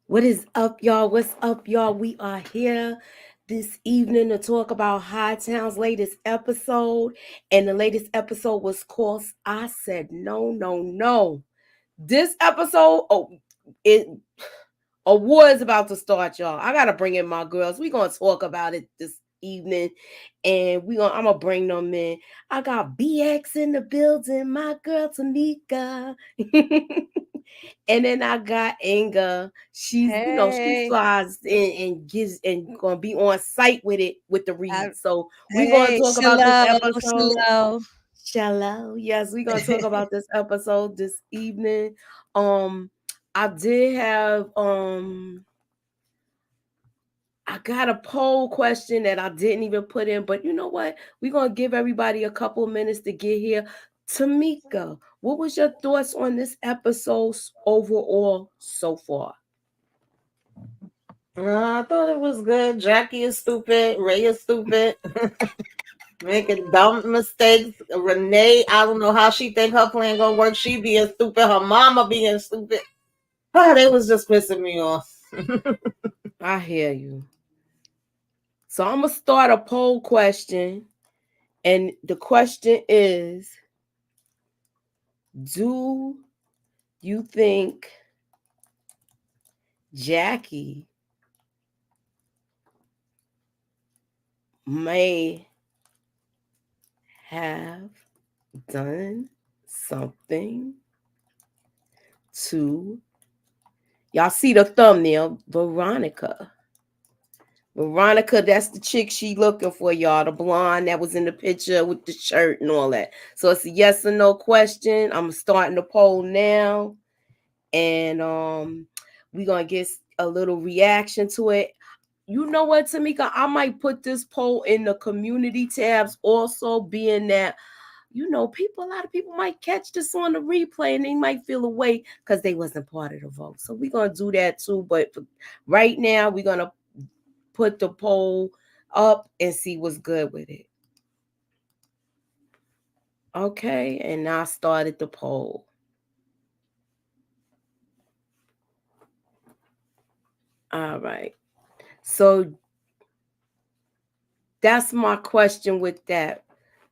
What is up, y'all? What's up, y'all? We are here this evening to talk about Hightown's latest episode. And the latest episode was called I Said No, No, No. This episode, it a war is about to start, y'all. I gotta bring in my girls. We gonna talk about it this evening, and I'm gonna bring them in. I got BX in the building, my girl Tamika. And then I got Inga. She Hey, flies in and gives and gonna be on site with it with the I, read. So we're gonna hey, talk about this Shalom, episode. Shalom. Shallow. Yes, we're gonna talk about this episode this evening. Um, I did have I got a poll question that I didn't even put in, but you know what? We're gonna give everybody a couple of minutes to get here. Tamika, what was your thoughts on this episode overall so far? I thought it was good. Jackie is stupid. Ray is stupid. Making dumb mistakes. Renee, I don't know how she think her plan gonna work. She being stupid. Her mama being stupid. Oh, they was just pissing me off. I hear you. So I'm gonna start a poll question, and the question is: do you think Jackie may have done something to, y'all see the thumbnail, Veronica, that's the chick she looking for, y'all. The blonde that was in the picture with the shirt and all that. So it's a yes or no question. I'm starting the poll now. And we're gonna get a little reaction to it. You know what, Tamika? I might put this poll in the community tabs also, being that a lot of people might catch this on the replay and they might feel away because they wasn't part of the vote. So we're gonna do that too. But right now, we're gonna put the poll up and see what's good with it. Okay, and now I started the poll. All right. So that's my question with that.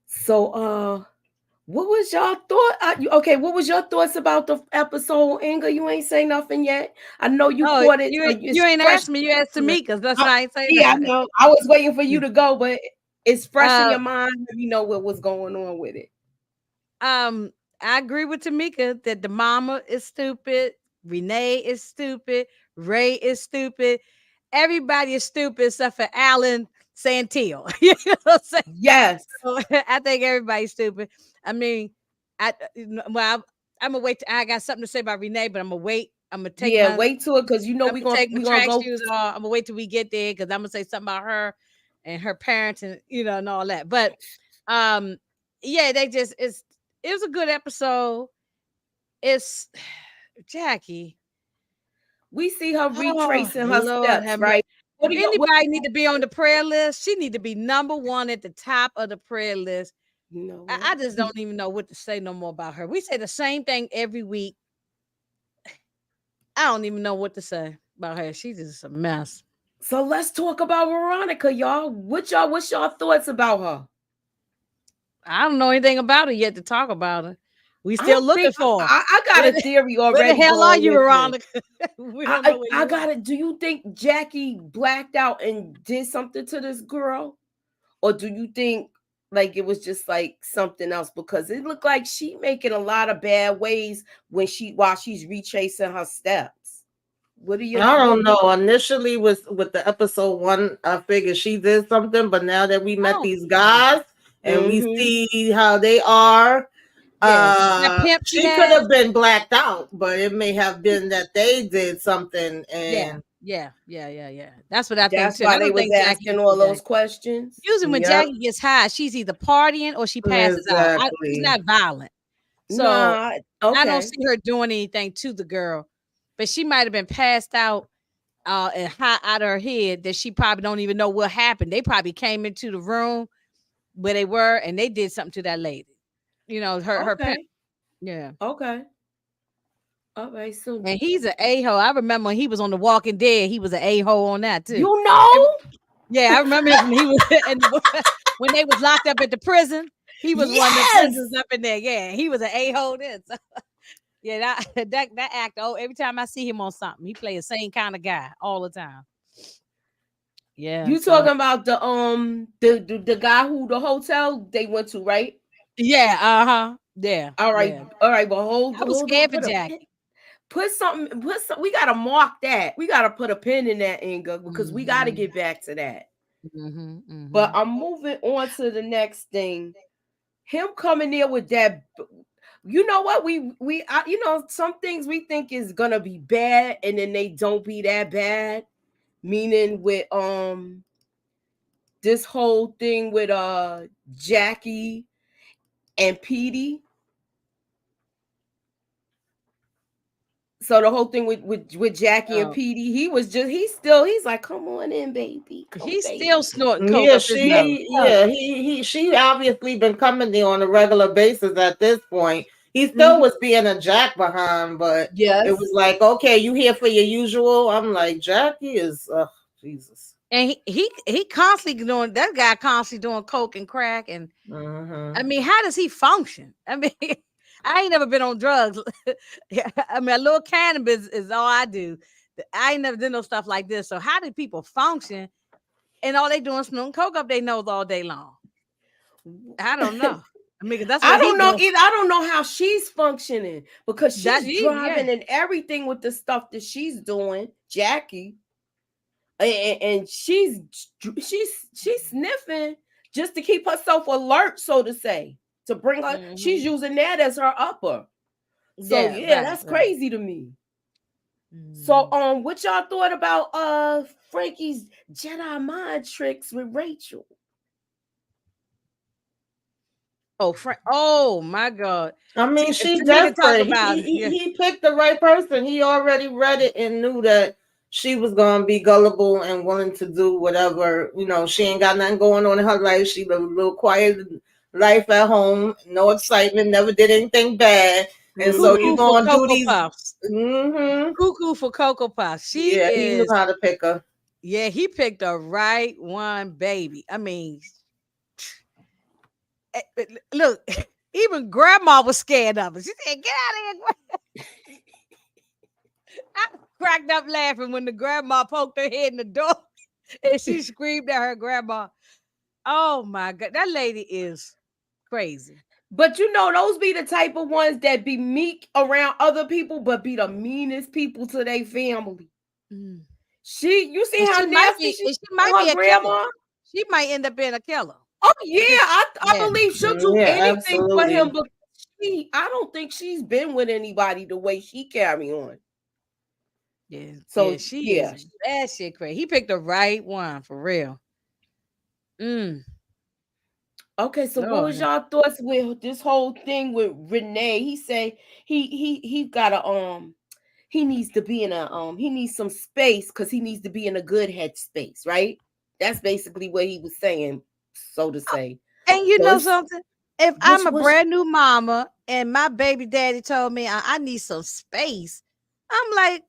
So what was y'all thought? Okay, what was your thoughts about the episode, Inga? You ain't say nothing yet. I know you Oh, caught it, you so ain't it's you ain't fresh. asked me. You asked Tamika. That's Oh, why I ain't saying yeah, I nothing. know. I was waiting for you to go, but it's fresh in Uh, your mind. You know what was going on with it. um, I agree with Tamika that the mama is stupid. Renee is stupid. Ray is stupid. Everybody is stupid except for Alan Santil. You know what I'm saying? Yes. So, I think everybody's stupid. I mean, I'm gonna wait. I got something to say about Renee, but I'm gonna wait. Yeah, wait to it because I'm gonna take my we gonna track go. shoes off. I'm gonna wait till we get there because I'm gonna say something about her and her parents and and all that. But um, yeah, it was a good episode. It's Jackie. We see her Oh retracing her Lord, steps, have mercy. right? If What do anybody you need to be on the prayer list, she need to be number one at the top of the prayer list. You know I what? just don't even know what to say no more about her. We say the same thing every week. I don't even know what to say about her. She's just a mess. So let's talk about Veronica, y'all. What's y'all thoughts about her? I don't know anything about her yet to talk about her. We I still looking think for her. I got Where a the, theory where the already hell are going you, with this. Veronica? We don't know where I you got are. it. Do you think Jackie blacked out and did something to this girl? Or do you think like it was just like something else? Because it looked like she making a lot of bad ways while she's retracing her steps. What do you I what don't do you know. Initially, with the episode one, I figured she did something, but now that we I met don't these think so. guys and we Mm-hmm. see how they are, Yeah, that pimp she she could had. have been blacked out, but it may have been that they did something. Yeah, And yeah. That's what I think That's too. And why I they don't was think Jackie asking would all do those that. questions. Usually when yep, Jackie gets high, she's either partying or she passes out. She's exactly. not violent. So Nah, I don't okay. see her doing anything to the girl. But she might have been passed out and high out of her head that she probably don't even know what happened. They probably came into the room where they were and they did something to that lady. Her parent. Okay. Yeah. Okay. All right, so And he's an a-hole. I remember when he was on The Walking Dead, he was an a-hole on that too. you know, Yeah, I remember him when he was in when they was locked up at the prison. He was one of the yes. prisoners up in there. Yeah, he was an a-hole then. So, yeah, that actor. Oh, every time I see him on something, he play the same kind of guy all the time. Yeah. You So talking about the guy who the hotel they went to, right? yeah, yeah, All right, yeah. all right, but I was hold on, scared for Jackie. put some. We gotta mark that. We gotta put a pin in that, Inga, because we gotta Mm-hmm, get back to that. But mm-hmm. I'm moving on to the next thing. Him coming there with that. You know what you know, some things we think is gonna be bad, and then they don't be that bad. Meaning with this whole thing with Jackie and Petey. So the whole thing with Jackie and Oh, Petey, he's like, come on in, baby, come he's still baby. snorting coke Yeah, up his nose. she obviously been coming there on a regular basis at this point. He still Mhm. was being a jack behind, but it was Yes. like, okay, you here for your usual. I'm like, Jackie is Jesus. And he constantly doing that guy constantly doing coke and crack. And I Mm-hmm. mean, how does he function? I mean, I ain't never been on drugs. Yeah, I mean, a little cannabis is all I do. I ain't never did no stuff like this. So how do people function? And all they doing is snorting coke up their nose all day long. I don't know. I mean, 'cause that's I what he don't know doing. either. I don't know how she's functioning because That she's yeah. driving and everything with the stuff that she's doing, Jackie, and she's sniffing just to keep herself alert, so to say, to bring her. Hmm. She's using that as her upper. So Yeah, yeah, right, that's right. crazy to me. So Mhm. what y'all thought about Frankie's Jedi mind tricks with Rachel? Oh, oh my God. I mean, See, she Tamika talk desperate. about yeah. He picked the right person. He already read it and knew that she was gonna be gullible and willing to do whatever. You know, she ain't got nothing going on in her life. She lived a little quiet life at home, no excitement, never did anything bad. And so you Cuckoo Mm-hmm. for gonna do Cocoa these. Puffs. Mm-hmm. Cuckoo for Cocoa Puffs. She Yeah, he knew is, how to pick her. yeah, he picked the right one, baby. I mean, look, even grandma was scared of it. She said, get out of here. I cracked up laughing when the grandma poked her head in the door and she screamed at her grandma. Oh my God. That lady is crazy. But you know, those be the type of ones that be meek around other people, but be the meanest people to their family. Mm. You see And how nasty she she is might to be her a killer. grandma? She might end up being a killer. Oh yeah, Because I yeah. believe she'll do Yeah, anything for him, absolutely. but I don't think she's been with anybody the way she carry on. Yeah, yeah, So she is yeah. that shit crazy. He picked the right one for real. Mm. Okay, so what was Lord. y'all thoughts with this whole thing with Renee? He say he gotta he needs to be in a he needs some space because he needs to be in a good headspace, right? That's basically what he was saying, so to say. And you So know it's something? If I'm which a was brand new mama and my baby daddy told me I need some space, I'm like,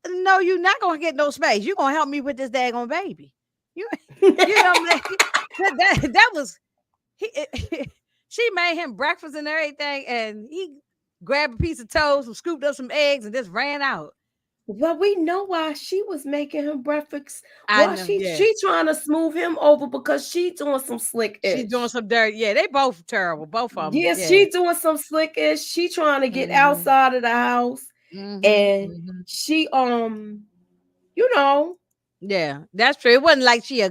no, you're not gonna get no space. You're gonna help me with this daggone baby. You you know what I mean? That was he she made him breakfast and everything, and he grabbed a piece of toast and scooped up some eggs and just ran out. well, we know why she was making him breakfast. I Why know, yeah. she trying to smooth him over because she doing some slick She's doing ish. some dirt. Yeah, they both terrible. Both of them. Yes, Yeah. she doing some slick ish. She trying to get Hmm. outside of the house, Hmm. and Hmm. she you know, Yeah, that's true. It wasn't like she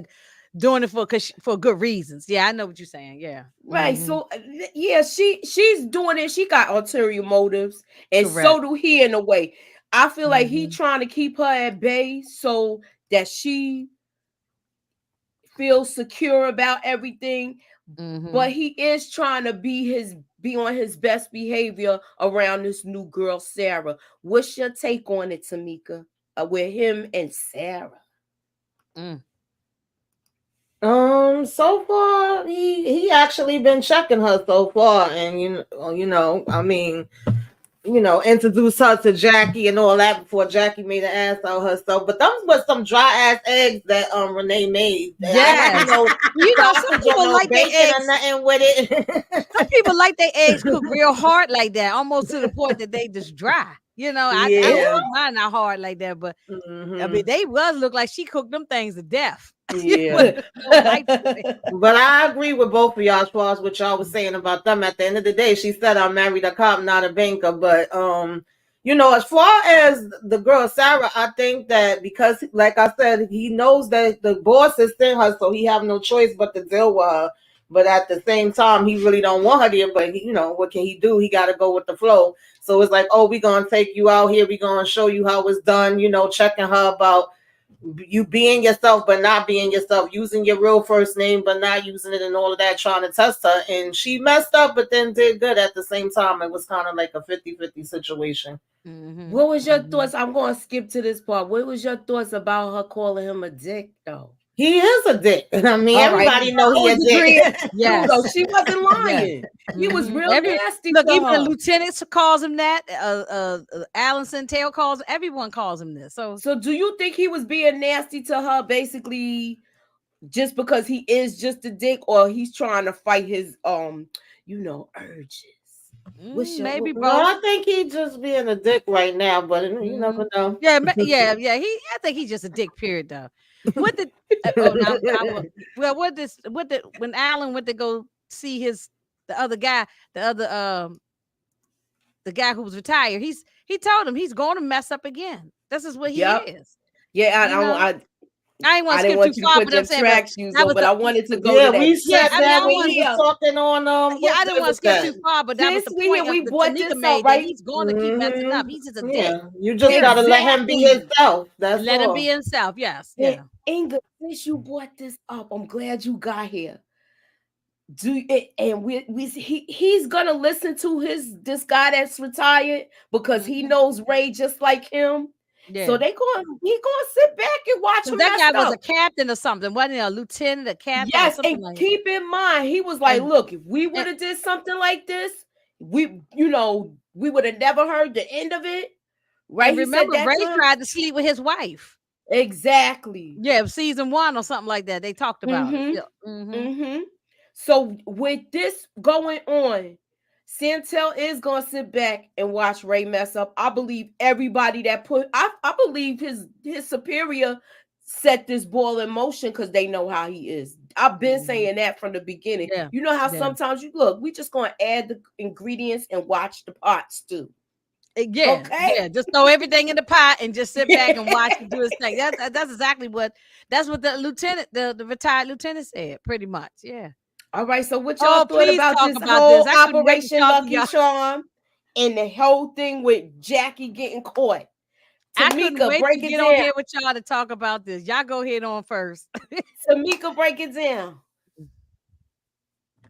doing it for good reasons. Yeah, I know what you're saying. Yeah. right. Hmm. So yeah, she's doing it. She got ulterior motives, and so Correct. do he in a way. I feel like he Hmm. trying to keep her at bay so that she feels secure about everything, but Hmm. he is trying to be on his best behavior around this new girl, Sarah. What's your take on it, Tamika? With him and Sarah? Mm. So far he actually been checking her so far, and I mean, introduced her to Jackie and all that before Jackie made an ass out of herself. But those was some dry ass eggs that Renee made. I Yes. ain't no Some sausage or people no like their bacon or eggs. nothing with it. Some people like their eggs cooked real hard like that, almost to the point that they just dry. I don't Yeah. cook mine not hard like that, but I mean, Mhm. they was look like she cooked them things to death. Yeah. No life to it. But I agree with both of y'all as far as what y'all was saying about them. At the end of the day, she said I married a cop, not a banker. But as far as the girl Sarah, I think that because, like I said, he knows that the boss is in her, so he have no choice but to deal with her. But at the same time, he really don't want her there. But what can he do? He got to go with the flow. So it's like, oh, we gonna take you out here. We gonna show you how it's done. Checking her about you being yourself but not being yourself, using your real first name but not using it, and all of that, trying to test her. And she messed up but then did good at the same time. It was kind of like a 50-50 situation. Mm-hmm. What was your thoughts? I'm going to skip to this part. What was your thoughts about her calling him a dick, though? He is a dick. I mean, everybody know he a dick. Yes. Though she wasn't lying. He was real nasty. Look, to even the her. lieutenant calls him that. Alan Centel calls. Everyone calls him this. So do you think he was being nasty to her, basically, just because he is just a dick, or he's trying to fight his urges? maybe both. Well, I think he's just being a dick right now, but you never know. Yeah. I think he's just a dick. Period. Though. What did? When Alan went to go see the guy who was retired, he told him he's going to mess up again. This is what he is. Yeah, I didn't want to skip too far, but I'm saying, but I wanted to go. Yeah, to we said that when we was talking on I didn't want to skip too far, but that was the point we of brought Tanika this made, up, right? that he's going to keep messing up. He's just a dick. You just gotta let him be himself. That's let all. him be himself. Yes. Yeah. Inga, since you brought this up, I'm glad you got here. He's gonna listen to this guy that's retired because he knows Ray just like him. Yeah. So he gonna sit back and watch him. That guy was a captain or something, wasn't he? A lieutenant, a captain. Yes, or something and like keep in mind, he was like, "Look, if we would have did something like this, we would have never heard the end of it." Right? And remember, Ray tried to sleep with his wife. Exactly. Yeah, season 1 or something like that. They talked about it. Yeah. So with this going on, Santel is gonna sit back and watch Ray mess up. I believe everybody that I believe his superior set this ball in motion because they know how he is. I've been saying that from the beginning. Yeah. You know how sometimes we just gonna add the ingredients and watch the pot stew. Yeah, okay. Yeah, just throw everything in the pot and just sit back and watch him do his thing. That's exactly what the retired lieutenant said, pretty much. Yeah. All right. So what y'all thought about this whole Operation Lucky Charm and the whole thing with Jackie getting caught? I couldn't wait to get on here with y'all to talk about this. Y'all go ahead on first. Tamika, break it down.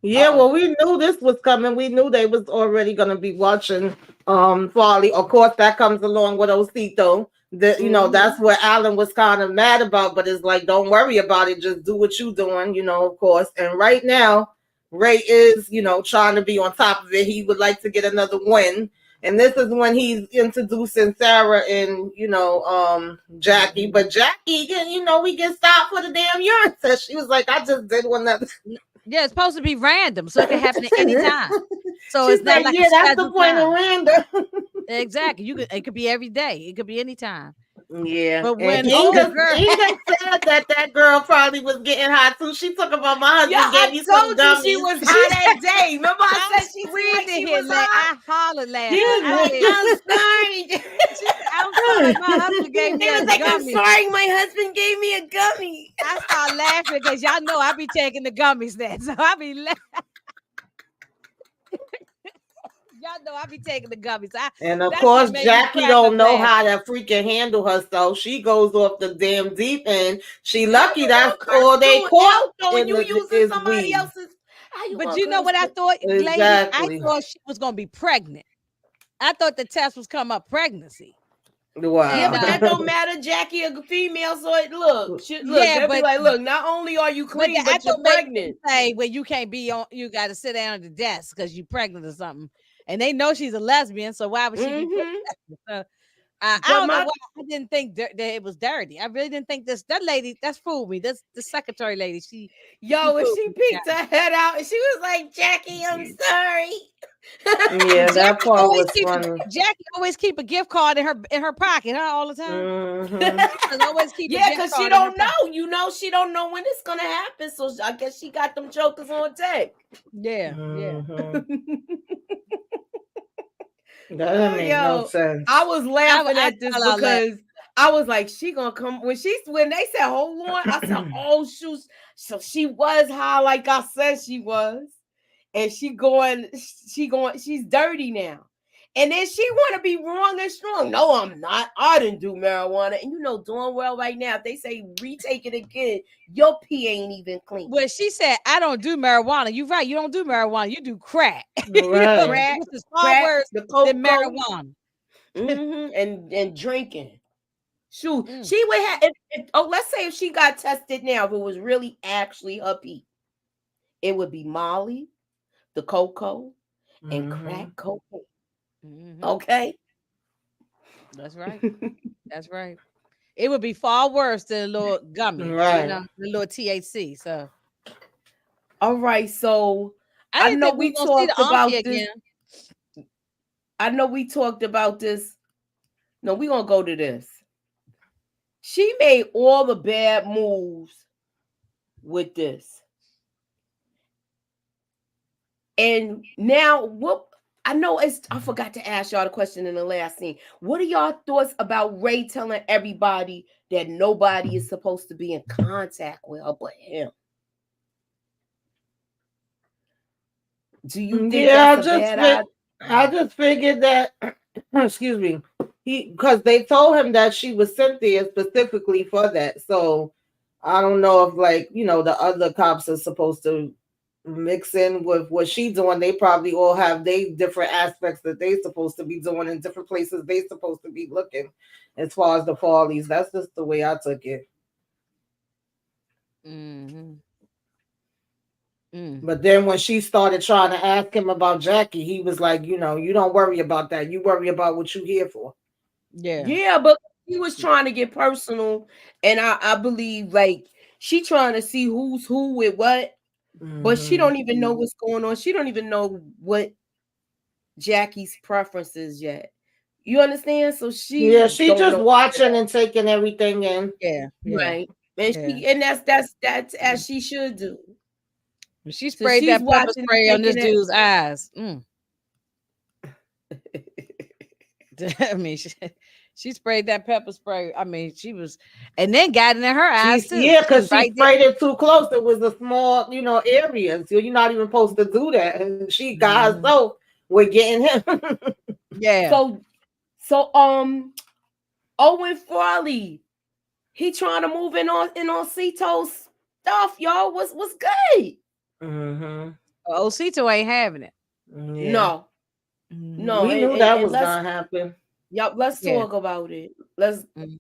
Yeah, well, we knew this was coming. We knew they was already gonna be watching Farley. Of course, that comes along with Osito. That's what Alan was kind of mad about, but it's like, don't worry about it, just do what you doing, of course. And right now, Ray is, trying to be on top of it. He would like to get another win. And this is when he's introducing Sarah and, Jackie. But Jackie, we get stopped for the damn urine test. She was like, I just did one that. Yeah, it's supposed to be random, so it can happen at any time. So it's not like that's the point of random. Exactly. It could be every day. It could be any time. Yeah. But when Inga said that girl probably was getting hot too. She talked about my husband gave you some gummies. She was hot that day. Remember I said she was hot? I hollered last night. I'm sorry. My husband gave me a gummy. I'm sorry, my husband gave me a gummy. I started laughing because y'all know I be taking the gummies then. So I be laughing. Y'all know I be taking the gummies. And of course, Jackie don't know how to freaking handle herself. She goes off the damn deep end. She lucky that's all they caught. You using somebody else's. But you know what I thought, lady? I thought she was gonna be pregnant. I thought the test was come up pregnancy. Wow. Yeah, And, but that don't matter. Jackie a female, so it look, yeah, they'll be but like, look, not only are you but clean, that but you're don't make them pregnant. say, well, you can't be on. You got to sit down at the desk because you're pregnant or something. And they know she's a lesbian, so why would she be put? Mm-hmm. So, I But don't know my why I didn't think that it was dirty. I really didn't think that lady that's fooled me. This the secretary lady. She Yo, and fooled she me. Yeah. peeked her head out and she was like, Jackie, I'm sorry. Yeah, that Jackie part always was keep funny. Jackie always keep a gift card in her pocket, huh? All the time. Mm-hmm. She does always keep a Yeah, gift because she card in her don't pocket. know. You know, she don't know when it's gonna happen. So I guess she got them jokers on deck. Yeah, yeah. Mm-hmm. That doesn't make no Yo, sense. I was laughing I at this tell her that. because I was like, she gonna come when they said hold on. I said, oh shoot. So she was high like I said she was. And she's dirty now. And then she want to be wrong and strong. No, I'm not. I didn't do marijuana. And you know doing well right now, if they say retake it again, your pee ain't even clean. Well, she said, I don't do marijuana. You're right. You don't do marijuana. You do crack. Right. Crack, Which is far worse the than cocoa, marijuana. and drinking. Shoot, Mm. she would have. Let's say if she got tested now, if it was really actually her pee, it would be Molly, the cocoa, and crack cocaine. Mhm. Okay, That's right. That's right. It would be far worse than a little gummy, Right. the little THC. So all right. So I I didn't know think we we were gonna see talked the auntie about this. again. I know we talked about this. No, we gonna go to this. She made all the bad moves with this. And now what I know I forgot to ask y'all the question in the last scene. What are y'all thoughts about Ray telling everybody that nobody is supposed to be in contact with her but him? Do you think that's a bad idea? I just figured that excuse me, because they told him that she was Cynthia specifically for that. So I don't know if the other cops are supposed to mix in with what she's doing. They probably all have they different aspects that they supposed to be doing in different places they supposed to be looking as far as the Farleys. That's just the way I took it. Mm-hmm. But then when she started trying to ask him about Jackie, he was like, you don't worry about that. You worry about what you here for. Yeah, but he was trying to get personal, and I believe like she trying to see who's who with what, but she don't even know what's going on. She don't even know what Jackie's preferences yet. You understand? So she She don't just know. watching and taking everything in. Yeah. Right. And that's as she should do. She So sprayed she's that pepper watching spray on this taking it. dude's eyes. I mean, she sprayed that pepper spray. I mean, she was, and then got it in her eyes too. Yeah, because she right sprayed it too close. It was a small, area. So you're not even supposed to do that. And she got herself with getting him. Yeah. So Owen Farley, he trying to move in on Cito's stuff, y'all. What's good? Mm-hmm. Osito ain't having it. No. No, we knew that was gonna happen. Yup, let's talk about it. Let's. He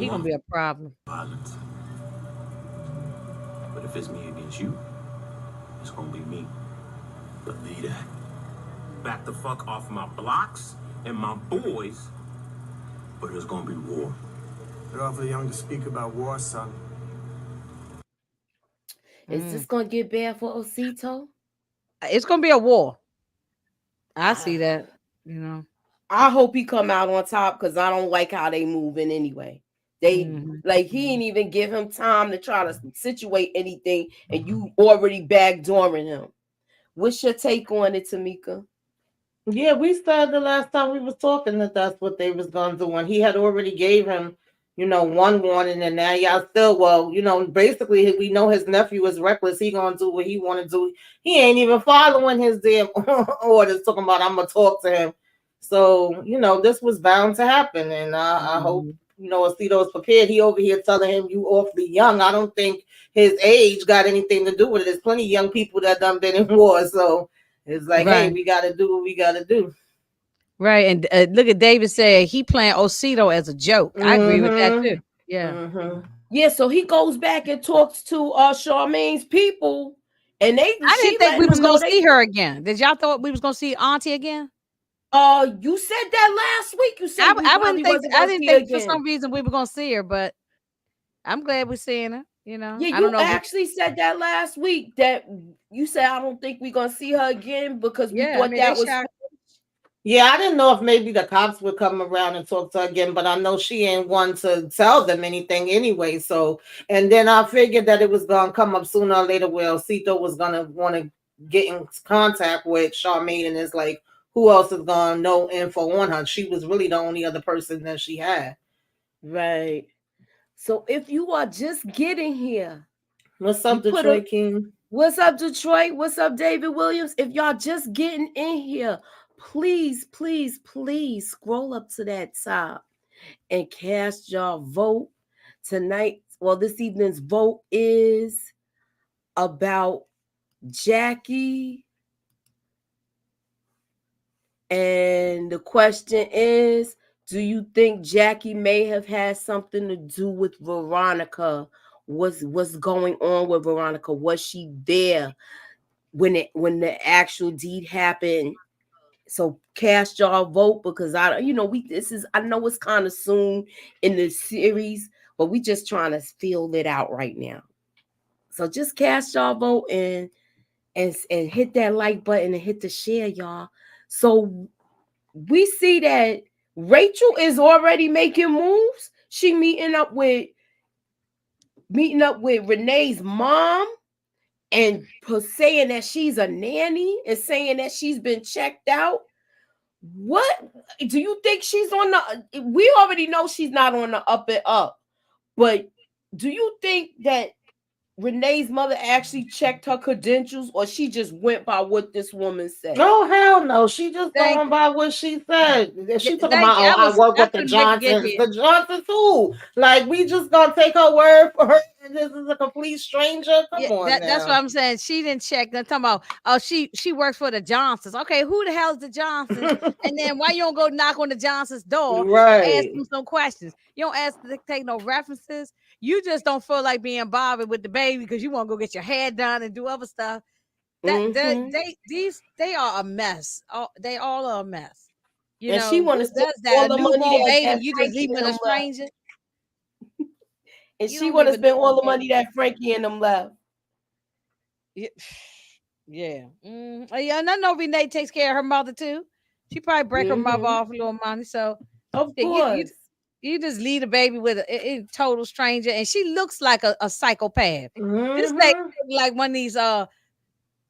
gonna be a problem. Violence. But if it's me against you, it's gonna be me. Believe that. Back the fuck off my blocks and my boys, but there's gonna be war. You're awfully young to speak about war, son. Is this gonna get bad for Osito? It's gonna be a war. I see that. I hope he come out on top because I don't like how they moving anyway. They he ain't even give him time to try to situate anything, and you already backdooring him. What's your take on it, Tamika? Yeah, we said the last time we was talking that that's what they was gonna do, and he had already gave him, one warning, and now y'all still, basically we know his nephew is reckless. He gonna do what he want to do. He ain't even following his damn orders. Talking about I'm gonna talk to him. So this was bound to happen, and I hope Osito is prepared. He over here telling him you awfully young. I don't think his age got anything to do with it. There's plenty of young people that done been in war, so. It's like, hey, Right. we got to do what we got to do. Right. And look at David said he playing Osito as a joke. I agree with that too. Yeah. Yeah, so he goes back and talks to Charmaine's people, and I she didn't think we letting was them know gonna they. see her again. Did y'all thought we was gonna see Auntie again? You said that last week. You said we I probably wouldn't think wasn't I gonna didn't see her think for again. some reason we were gonna see her, but I'm glad we're seeing her. Yeah, I don't you know. actually said that last week. That you said I don't think we're gonna see her again because we Yeah, I thought mean they that was. shot. Yeah, I didn't know if maybe the cops would come around and talk to her again, but I know she ain't one to tell them anything anyway. So, and then I figured that it was gonna come up sooner or later where Cito was gonna want to get in contact with Charmaine, and it's like, who else is gonna know info on her? She was really the only other person that she had. Right. So if you are just getting here, What's you up, put a Detroit King? what's up, Detroit? What's up, David Williams? If y'all just getting in here, please, please, please scroll up to that top and cast your vote tonight. Well, this evening's vote is about Jackie. And the question is, do you think Jackie may have had something to do with Veronica? What's going on with Veronica? Was she there when the actual deed happened? So cast y'all vote because I know it's kind of soon in the series, but we just trying to feel it out right now. So just cast y'all vote and hit that like button and hit the share, y'all. So we see that Rachel is already making moves. She meeting up with Renee's mom and saying that she's a nanny and saying that she's been checked out. What do you think she's on the? We already know she's not on the up and up, but do you think that Renee's mother actually checked her credentials, or she just went by what this woman said? Oh hell no! She just Thank going by what she said. you. She talking Thank about, you. oh, I work I with the couldn't wait to get Johnsons. here. The Johnsons who? Like, we just gonna take her word for her? And this is a complete stranger. Come Yeah, on that's what now. I'm saying. She didn't check. They're talking about, oh, she works for the Johnsons. Okay, who the hell is the Johnsons? And then why you don't go knock on the Johnsons' door and ask Right. them some questions? You don't ask to take no references. You just don't feel like being bothered with the baby because you want to go get your hair done and do other stuff. They are a mess. They all are a mess. And she want to spend That's all that a the money newborn baby. that You just Frankie leave and with a them left. stranger. And You she don't want leave to a spend all newborn the baby. money that Frankie and them left. Yeah. Yeah, and I know Renee takes care of her mother too. She probably break her mother off a little money. So Of yeah, course. you just leave the baby with a total stranger, and she looks like a psychopath. This lady Mm-hmm. look like one of these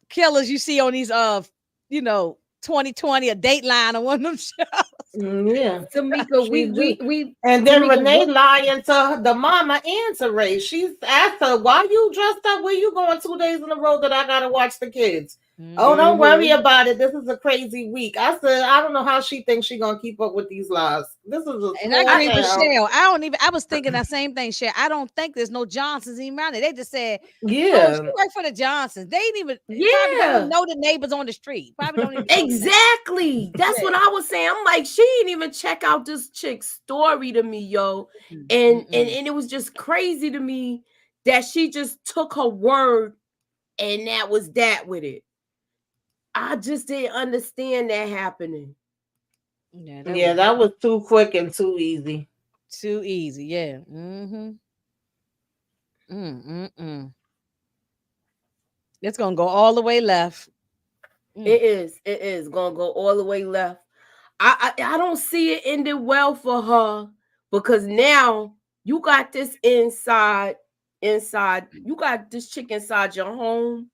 killers you see on these 2020 a Dateline or one of them shows. Yeah. Tamika, She do. we And then Tamika, Renee what lying to the mama and to Ray. She's asked her, why you dressed up? Where you going 2 days in a row that I gotta watch the kids? Oh, don't worry about it. This is a crazy week. I said, I don't know how she thinks she gonna keep up with these lies. This is a And I small agree with town. Shell. I was thinking that same thing, Shell. I don't think there's no Johnsons even around there. They just said, oh, she Yeah. worked for the Johnsons. They ain't even probably don't Yeah. even know the neighbors on the street. Probably don't even know the neighbors. Exactly. That's what Yeah. I was saying. I'm like, she didn't even check out this chick's story to me, yo. And it was just crazy to me that she just took her word and that was that with it. I just didn't understand that happening. Yeah, Yeah, that was too quick and too easy. too easy. Yeah. It's gonna go all the way left. It is gonna go all the way left. I don't see it ending well for her because now you got this inside you got this chick inside your home.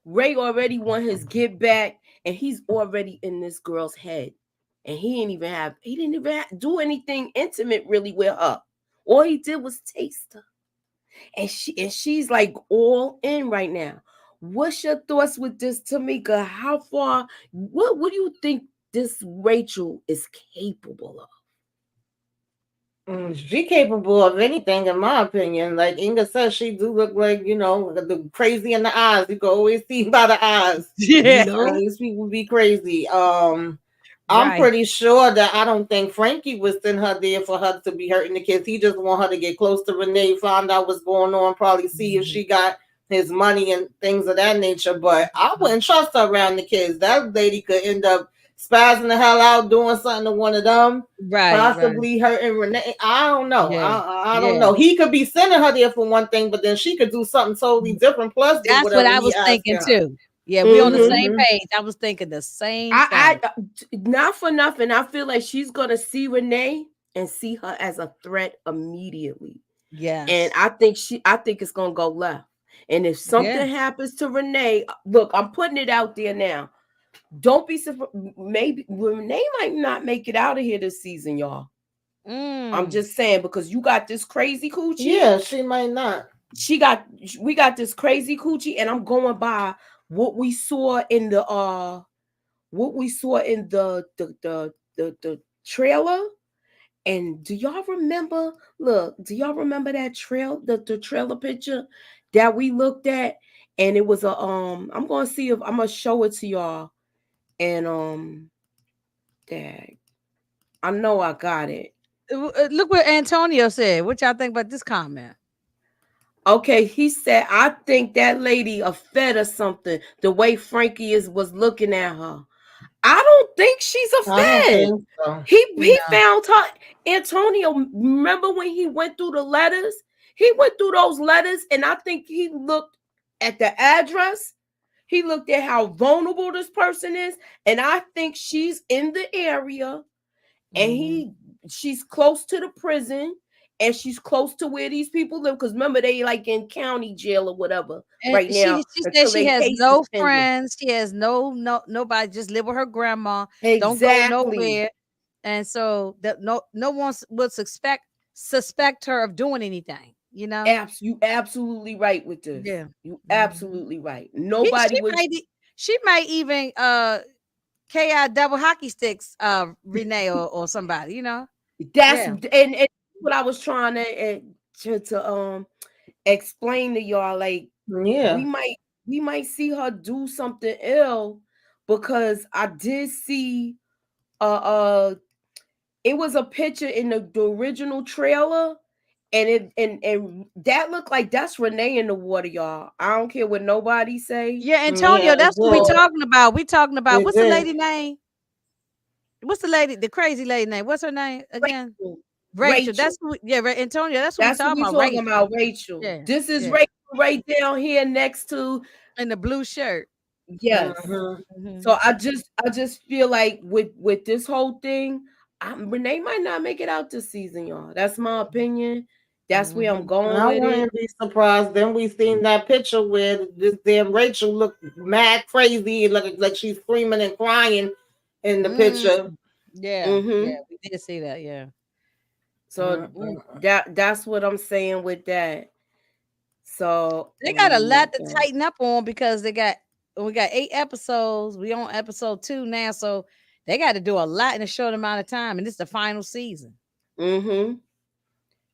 Ray already won his get back and he's already in this girl's head, and he didn't even do anything intimate really with her. All he did was taste her, and she's like all in right now. What's your thoughts with this, Tamika? How far, what do you think this Rachel is capable of? She capable of anything, in my opinion. Like Inga says, she do look like, the crazy in the eyes. You can always see by the eyes. Yeah. These people be crazy. I'm Right. pretty sure that I don't think Frankie was sending her there for her to be hurting the kids. He just want her to get close to Renee, find out what's going on, probably see if she got his money and things of that nature. But I wouldn't trust her around the kids. That lady could end up spazzing the hell out, doing something to one of them, Right. possibly hurting Renee. I don't know. Yeah. I don't Yeah. know. He could be sending her there for one thing, but then she could do something totally different, plus do That's what whatever I he was thinking asking her. too. Yeah, we on the same Mm-hmm. page. I was thinking the same I thing. not for nothing. I feel like she's gonna see Renee and see her as a threat immediately. And Yes. I think it's gonna go left. And if Yeah. something happens to Renee, look, I'm putting it out there now. Don't be surprised. Maybe Renee might not make it out of here this season, y'all. I'm Mm. just saying because you got this crazy coochie. Yeah, she might not. We got this crazy coochie, and I'm going by what we saw in the the trailer. And do y'all remember? Look, do y'all remember that the trailer picture that we looked at? And it was a I'm gonna see if I'm gonna show it to y'all. And dang, I know I got it. Look what Antonio said. What y'all think about this comment? Okay, he said, I think that lady a fed or something. The way Frankie was looking at her. I don't think she's a I don't fed. think so. He No. found her. Antonio, remember when he went through the letters? He went through those letters, and I think he looked at the address. He looked at how vulnerable this person is, and I think she's in the area, and she's close to the prison, and she's close to where these people live. Because remember, they like in county jail or whatever And right now she said until she their has case is no pending. friends. She has nobody. Just live with her grandma. Don't go Exactly. nowhere. And so that no one would suspect her of doing anything. You know. You absolutely right with this. Yeah. You Mhm. absolutely right. He Nobody would. she might even KI double hockey sticks Renee or somebody. You know. That's Yeah. and what I was trying to explain to y'all. Like Yeah. we might see her do something ill because I did see it was a picture in the original trailer. And and that looked like that's Renee in the water, y'all. I don't care what nobody say. Yeah, Yeah, Antonio, it that's what we did. talking about. We talking about It what's the did. lady name? What's the lady, the crazy lady name? What's her name again? Rachel. Rachel. Rachel. That's who, yeah, Antonio. That's what we That's what talking we about. talking Rachel. about, Rachel. Yeah, This is yeah. Rachel right down here next to In the blue shirt. yes. Mm-hmm. So Mhm. I just feel like with this whole thing, Renee might not make it out this season, y'all. That's my opinion. That's where I'm Mhm. going I with it. wouldn't be surprised. Then we seen that picture where this damn Rachel looked mad crazy, like she's screaming and crying in the Mm, picture. yeah, yeah, Mm-hmm. we did see that. Yeah. So that's what I'm saying with that. So They got a lot to tighten up on because we got 8 episodes. We on episode 2 now, so they got to do a lot in a short amount of time, and this is the final season. mm-hmm.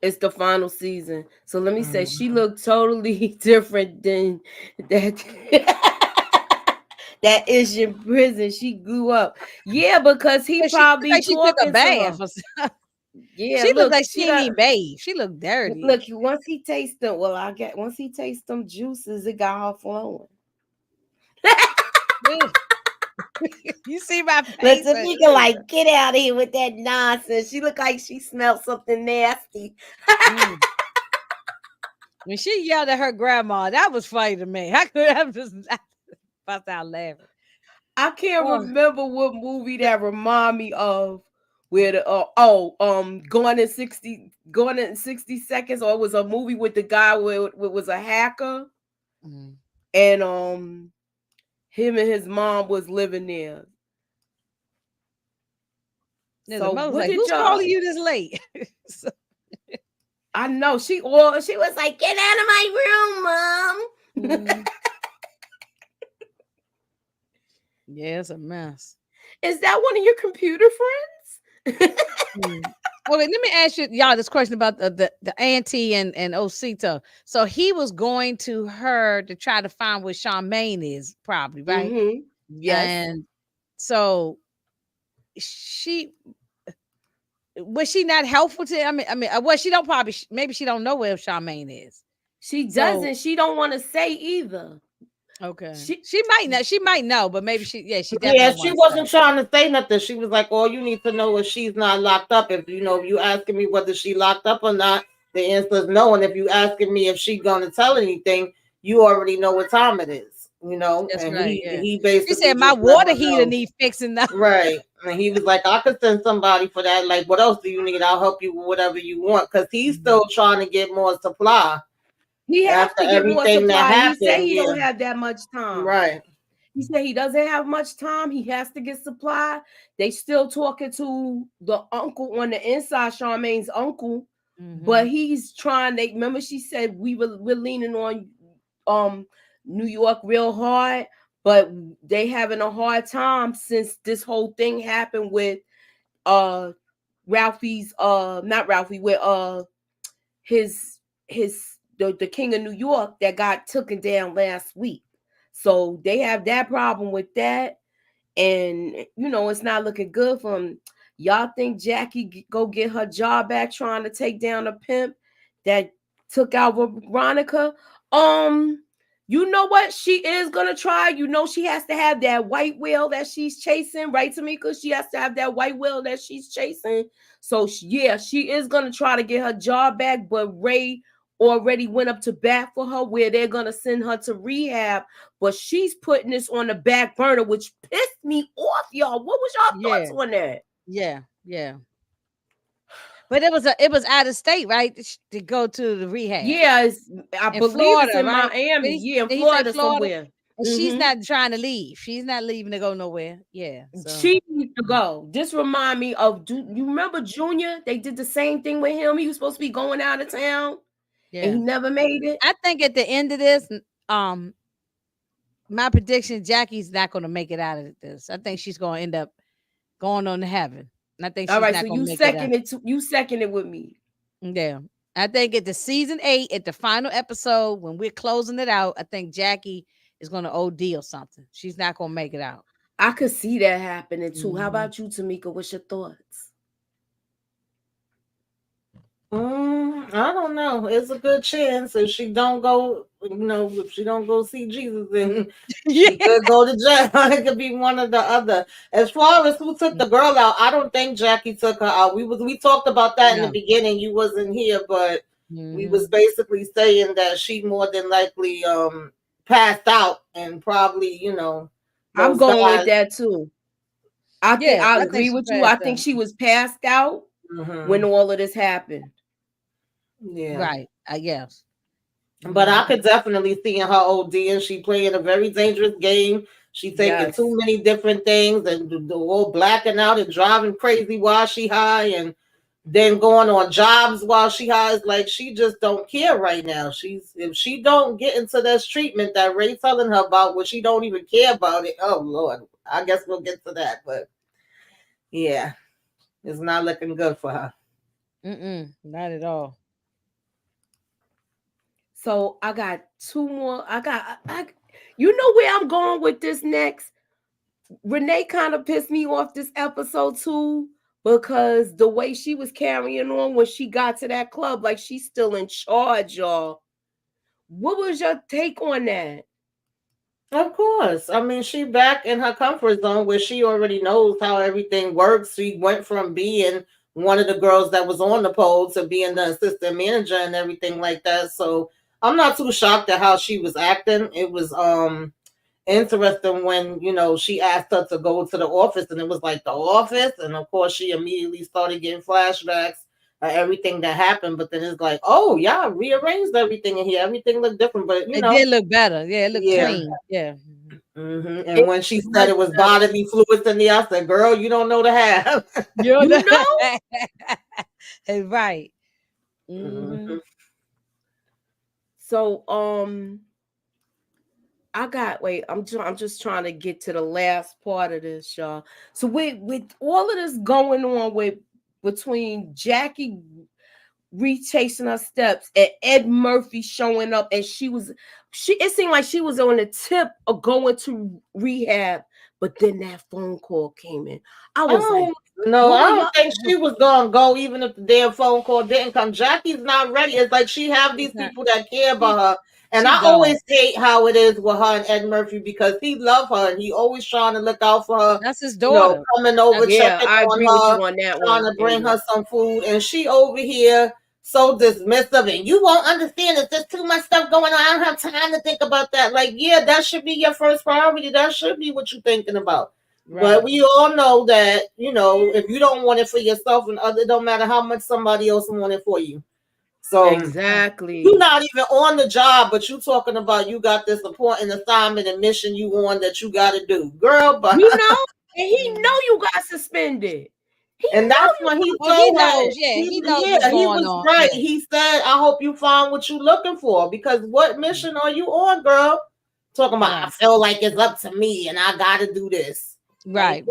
It's the final season. So let me say she Mhm. looked totally different than that that is in prison. She grew up. Yeah, because he Yeah, she looked probably like she took a talking to her. bath. Yeah, She looked look, like she didn't even bathe. She looked dirty. look, once he tastes them, well, I get once he tastes them juices, it got her flowing. You see my face? Listen, you can like get out of here with that nonsense. She looked like she smelled something nasty. Mm. When she yelled at her grandma, that was funny to me. I could have just bust out laughing. I can't Oh, remember what movie that remind me of where the going in 60 seconds, or it was a movie with the guy where it was a hacker mm. and him and his mom was living there. Yeah, the So mother's what like, did "Who's y'all calling you this late?" So, I know she was like, get out of my room, mom. mm, yeah, it's a mess. Is that one of your computer friends? Mm. let me ask y'all this question about the auntie and Osito. So he was going to her to try to find where Charmaine is, probably, right? Mm-hmm. Yes. And so she was she not helpful to? Well, she don't probably maybe she don't know where Charmaine is. She So doesn't. She don't want to say either. okay, She she might not. She might know, but maybe she definitely Yeah, don't she want to wasn't say. trying to say nothing. She was like, "All you need to know is she's not locked up. If you asking me whether she locked up or not, the answer is no. And if you asking me if she gonna tell anything, you already know what time it is. That's And right. Yeah. he She basically said my just let water her heater know, need fixing now. right? And he was like, "I could send somebody for that. Like, what else do you need? I'll help you with whatever you want." Because he's still trying to get more supply he has after to get more everything that supply. He said happened. he Yeah, don't have that much time. right. He said he doesn't have much time. He has to get supply. They still talking to the uncle on the inside, Charmaine's uncle, but he's trying. They remember she said we're leaning on New York real hard, but they having a hard time since this whole thing happened with Ralphie's not Ralphie with his the king of New York that got taken down last week. So they have that problem with that, and it's not looking good for him. Y'all think Jackie go get her job back trying to take down a pimp that took out Veronica? You know what? She is gonna try. She has to have that white whale that she's chasing, right, Tamika? She has to have that white whale that she's chasing. So she is gonna try to get her job back, but Ray already went up to bat for her where they're gonna send her to rehab, but she's putting this on the back burner, which pissed me off, y'all. What was y'all thoughts on that? Yeah. But it was out of state, right? To go to the rehab Yeah, I in believe it's Florida, in right? Miami. Yeah, in Did he say Florida Florida? somewhere. And she's not trying to leave. She's not leaving to go nowhere. Yeah. So She needs to go. This remind me of, do you remember Junior? They did the same thing with him. He was supposed to be going out of town and he never made it. I think at the end of this, my prediction, Jackie's not going to make it out of this. I think she's going to end up going on to heaven. And I think All she's right, not so going you to make it out. second it. You second it with me. Yeah. I think at the season 8, at the final episode, when we're closing it out, I think Jackie is going to OD or something. She's not going to make it out. I could see that happening too. How about you, Tamika? What's your thoughts? I don't know. It's a good chance if she don't go. If she don't go see Jesus, then she could go to jail. It could be one or the other. As far as who took the girl out, I don't think Jackie took her out. We talked about that in the beginning. You wasn't here, but we was basically saying that she more than likely passed out and probably I'm going with that too. I think I I agree think with you. I think she was passed out when all of this happened. Yeah. Right. I guess. But I could definitely see in her OD, and she playing a very dangerous game. She taking too many different things and all blacking out and driving crazy while she high, and then going on jobs while she high. It's like she just don't care right now. If she don't get into this treatment that Ray telling her about, which she don't even care about it. Oh Lord, I guess we'll get to that. But yeah, it's not looking good for her. Not at all. So I got two more. You know where I'm going with this next? Renee kind of pissed me off this episode too, because the way she was carrying on when she got to that club, like she's still in charge, y'all. What was your take on that? Of course. I mean, she back in her comfort zone where she already knows how everything works. She went from being one of the girls that was on the pole to being the assistant manager and everything like that. So I'm not too shocked at how she was acting. It was interesting when she asked her to go to the office, and it was like the office, and of course she immediately started getting flashbacks of everything that happened. But then it's like, oh yeah, rearranged everything in here, everything looked different, but it did look better. Yeah, it looked clean. Yeah. And when she said it was bodily fluids in there, I said, girl, you don't know the half. You know? Right. So I'm just trying to get to the last part of this, y'all. So with all of this going on with between Jackie retracing her steps and Ed Murphy showing up, and it seemed like she was on the tip of going to rehab, but then that phone call came in. I was like, no, I don't think she was gonna go even if the damn phone call didn't come. Jackie's not ready. It's like she have these people that care about her. And I always hate how it is with her and Ed Murphy because he love her and he always trying to look out for her. That's his daughter. You know, coming over, checking I on agree her, with you on that trying to bring her some food, and she over here so dismissive. And you won't understand if there's too much stuff going on. I don't have time to think about that. Like, yeah, that should be your first priority. That should be what you're thinking about. Right. But we all know that, you know, if you don't want it for yourself and other, it don't matter how much somebody else want it for you. So exactly, you're not even on the job, but you talking about you got this important assignment and mission you on that you got to do, girl. But you know, and he know you got suspended. And that's when he told he her, knows, he knows what's he going was on. right. Yeah. He said, "I hope you find what you're looking for because what mission are you on, girl?" Talking about, I feel like it's up to me and I got to do this. Right.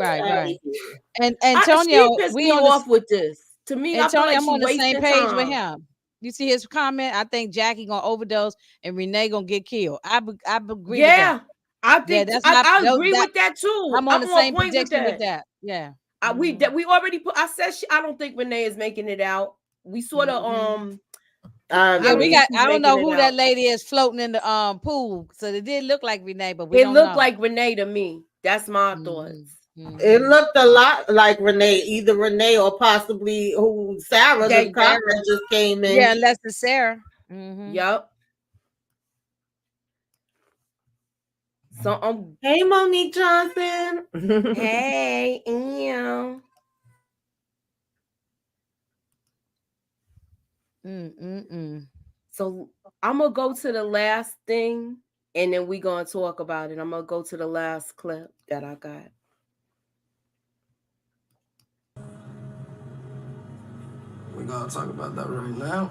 And Antonio, we off with this. To me, Antonio, I feel like I'm on the same page time with him. You see his comment? I think Jackie gonna overdose and Renee gonna get killed. I agree with that. I think I agree with that too. I'm on the same prediction with that. Yeah. We already put. I said I don't think Renee is making it out. We sort of yeah, we got. I don't know who that lady is floating in the pool. So it did look like Renee, but we don't know. It looked like Renee to me. That's my thoughts. It looked a lot like Renee, either Renee or possibly who Sarah, the cop that just came in. Yeah, unless it's Sarah. Yep. So hey, Monique Johnson. Hey, ew. So I'm gonna go to the last thing, and then we're gonna talk about it. I'm gonna go to the last clip that I got. We gotta talk about that right now.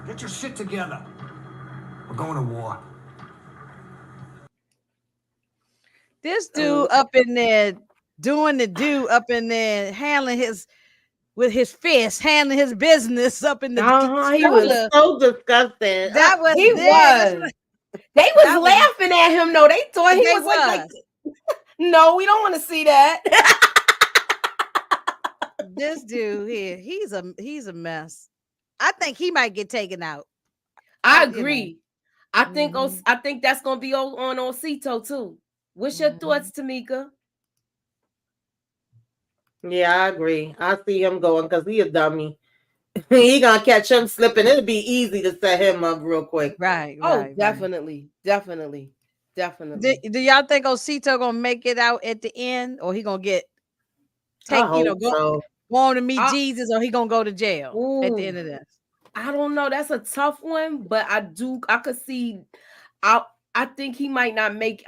Get your shit together. We're going to war. This dude up in there doing the do up in there, handling his with his fist, handling his business up in the. He was so disgusting. That was he was. They was laughing at him though. They thought he was like no, we don't want to see that. This dude here, he's a mess. I think he might get taken out. I agree. I think that's gonna be on Osito too. What's your thoughts, Tamika? Yeah, I agree. I see him going because he a dummy. He gonna catch him slipping. It'll be easy to set him up real quick. Right. Definitely. Do y'all think Osito gonna make it out at the end, or he gonna get go on to meet Jesus, or he gonna go to jail at the end of this? I don't know. That's a tough one, but I could see. I think he might not make.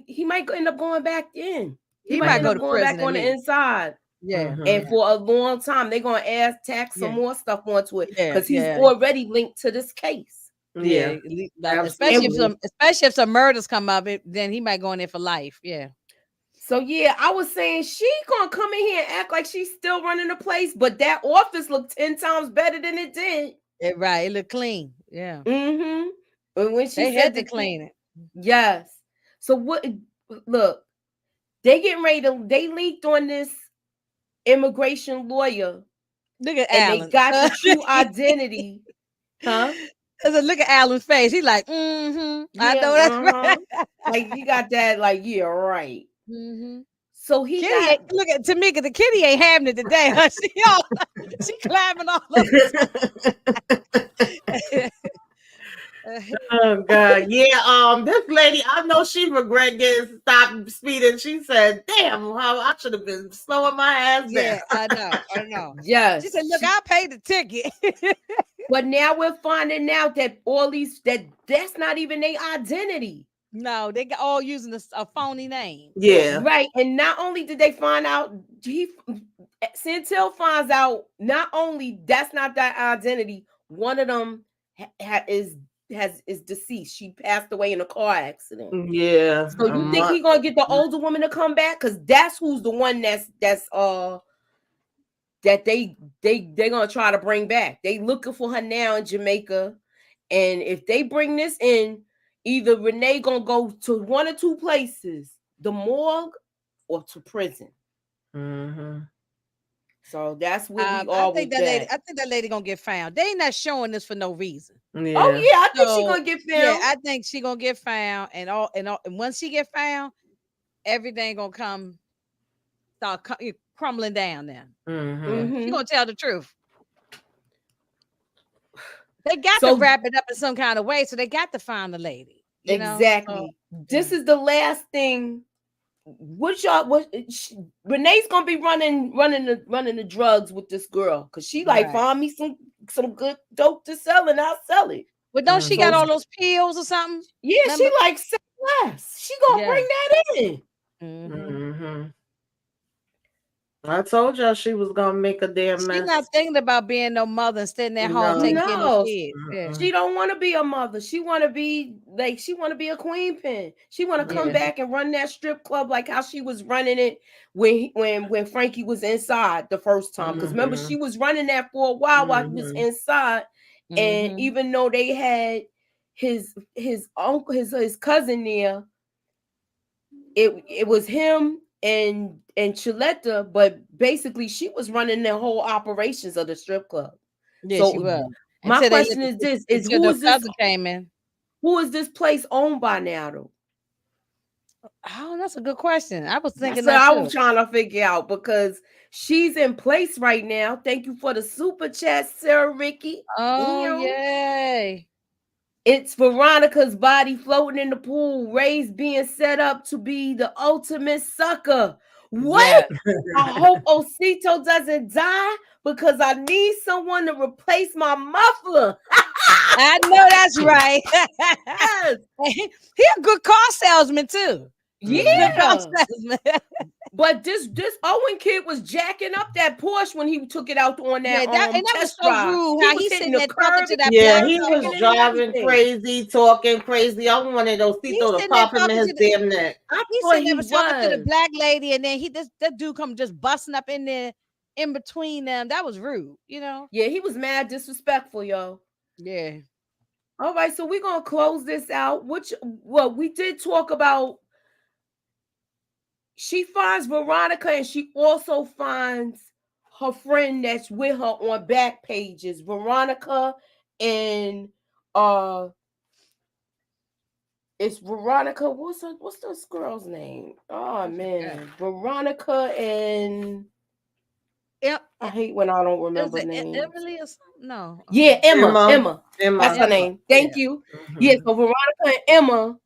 He might end up going back in. He might end up going back on the inside. Yeah. And for a long time, they're gonna tack some more stuff onto it because he's already linked to this case. Yeah. Especially if some murders come up, then he might go in there for life. Yeah. So yeah, I was saying she gonna come in here and act like she's still running the place, but that office looked 10 times better than it did. Right, it looked clean. Yeah. But when she had to clean it. Yes. So what? Look, they getting ready to. They leaked on this immigration lawyer. Look at and Alan. They got the true identity. Huh? Look at Alan's face. He's like, I know that's right. Like he got that. Like right. So he look at Tamika. The kitty ain't having it today. Huh? She climbing all over. Oh God, yeah. This lady, I know she regret getting stopped speeding. She said, "Damn, how I should have been slowing my ass down." Yeah, I know. Yes. She said, "Look, I paid the ticket." But now we're finding out that all these that's not even their identity. No, they all using a phony name. Yeah, right. And not only did they find out, Santel finds out not only that's not that identity. One of them is is deceased. She passed away in a car accident. Yeah. So you think he gonna get the older woman to come back? Because that's who's the one that's that they gonna try to bring back. They looking for her now in Jamaica, and if they bring this in, either Renee gonna go to one or two places, the morgue or to prison. Mm-hmm. So that's where we I are think with that lady. that. I think that lady gonna get found. They ain't not showing this for no reason. Oh Yeah. yeah, I think she So gonna get yeah, found. I think she gonna get found, and once she get found, everything gonna start crumbling down. Then Mm-hmm. she Mm-hmm. gonna tell the truth. They got to So wrap it up in some kind of way, so they got to find the lady. You know, exactly. This is the last thing. Renee's gonna be running the drugs with this girl because she like right. find me some good dope to sell and I'll sell it. But don't she So got all those pills or something? yeah, Remember? she like sell less. She gonna Yeah. bring that in. Mm-hmm. Mm-hmm. I told y'all she was gonna make a damn She mess. not thinking about being no mother and sitting at home No. taking care of no No, kids. Yeah. she don't want to be a mother. She want to be a queen pin. She want to come Yeah. back and run that strip club like how she was running it when Frankie was inside the first time. Because remember, Mhm. she was running that for a while he was Mhm. inside, and Mhm. even though they had his uncle, his cousin there, it was him and Chiletta, but basically she was running the whole operations of the strip club. Yeah, she So was. my Until they let question is this: until the cousin came in. who is this place owned by now? Though Oh, that's a good question. I was thinking that's what that I too. was trying to figure out because she's in place right now. Thank you for the super chat, Sarah Ricky. Oh, yay. It's Veronica's body floating in the pool. Ray's being set up to be the ultimate sucker. What? Yeah. I hope Osito doesn't die because I need someone to replace my muffler. I know that's right. Yes. He a good car salesman too. He's a good car Yeah. salesman. But this Owen kid was jacking up that Porsche when he took it out on that Yeah, and that was test so drive. rude. He How was he's hitting sitting the there talking curb to and that Yeah, black he was girl. and driving everything. crazy, talking crazy. I wanted He's Osito to sitting there pop him in talking his to the damn neck. I he's thought sitting he there talking to the was. black lady, and then that dude come just busting up in there in between them. That was rude, you know. Yeah, he was mad disrespectful, yo. Yeah. All right, so we're gonna close this out. We did talk about. She finds Veronica, and she also finds her friend that's with her on back pages. Veronica and it's Veronica. What's this girl's name? Oh man, Veronica and Yep. I hate when I don't Is remember it names. Emily or something? No. Yeah, Emma. Emma. That's her Emma. name. Thank Yeah. you. Mhm. Yeah, so Veronica and Emma.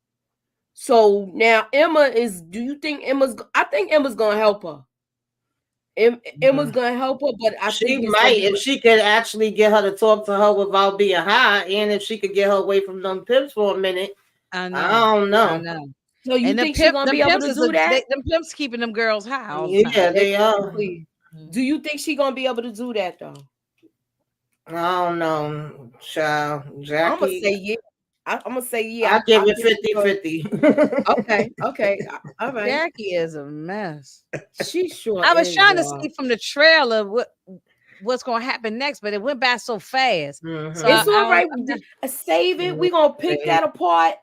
So now Emma is. Do you think Emma's? I think Emma's gonna help her. Emma's gonna help her, but I She think it's might gonna be. if she could actually get her to talk to her without being high, and if she could get her away from them pimps for a minute. I I know. don't I know. know. So you And think she's gonna them be able pimps to do that? them pimps keeping them girls high all the time. Yeah, they are. Exactly. Mhm. Do you think she's gonna be able to do that though? I don't know, child. I'm gonna Jackie, say yeah. I'm gonna say I yeah. give I it think she's gonna- 50-50. Okay. All right. Jackie is a mess. She sure I was is, trying to y'all. see from the trailer what's going to happen next, but it went by so fast. So Mhm. It's all right. I'm not, Save it. We're gonna pick Okay. that apart.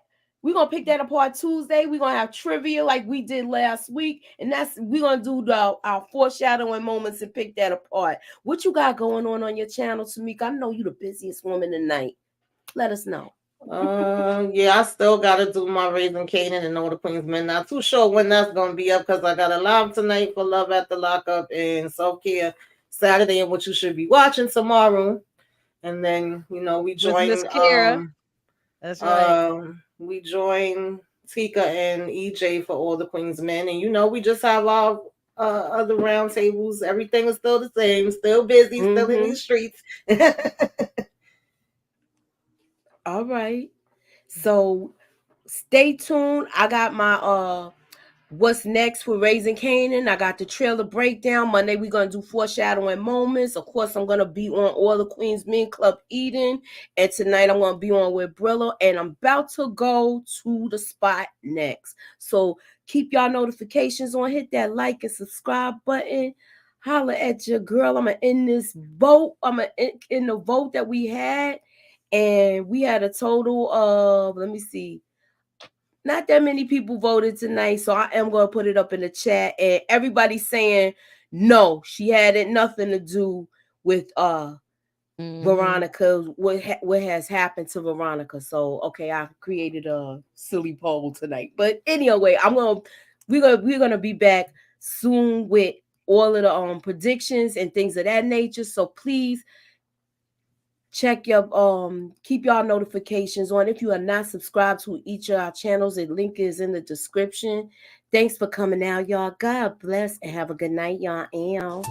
We're gonna pick that apart Tuesday. We're gonna have trivia like we did last week, and we're gonna do our foreshadowing moments and pick that apart. What you got going on your channel, Tamika? I know you the busiest woman tonight. Let us know. Yeah, I still gotta do my Raising Canaan and All the Queens Men. Not too sure when that's gonna be up because I got a live tonight for Love at the Lockup and Self Care Saturday, and what you should be watching tomorrow. And then we with join Miss Kara. That's right. we join Tika and EJ for All the Queens Men, and we just have our other round tables. Everything is still the same, still busy, still in these streets. All right. So stay tuned. I got my What's next for Raising Canaan? I got the trailer breakdown. Monday, we're going to do foreshadowing moments. Of course, I'm going to be on All the Queens Men Club Eden. And tonight, I'm going to be on with Brillo. And I'm about to go to the spot next. So keep y'all notifications on. Hit that like and subscribe button. Holla at your girl. I'm going to end this vote. I'm going to end the vote that we had. And we had a total of, let me see, not that many people voted tonight, so I am going to put it up in the chat. And everybody's saying no, she had nothing to do with Veronica. What has happened to Veronica? So okay, I created a silly poll tonight. But anyway, we're gonna be back soon with all of the predictions and things of that nature. So please check your keep y'all notifications on. If you are not subscribed to each of our channels, the link is in the description. Thanks for coming out, y'all. God bless and have a good night, y'all.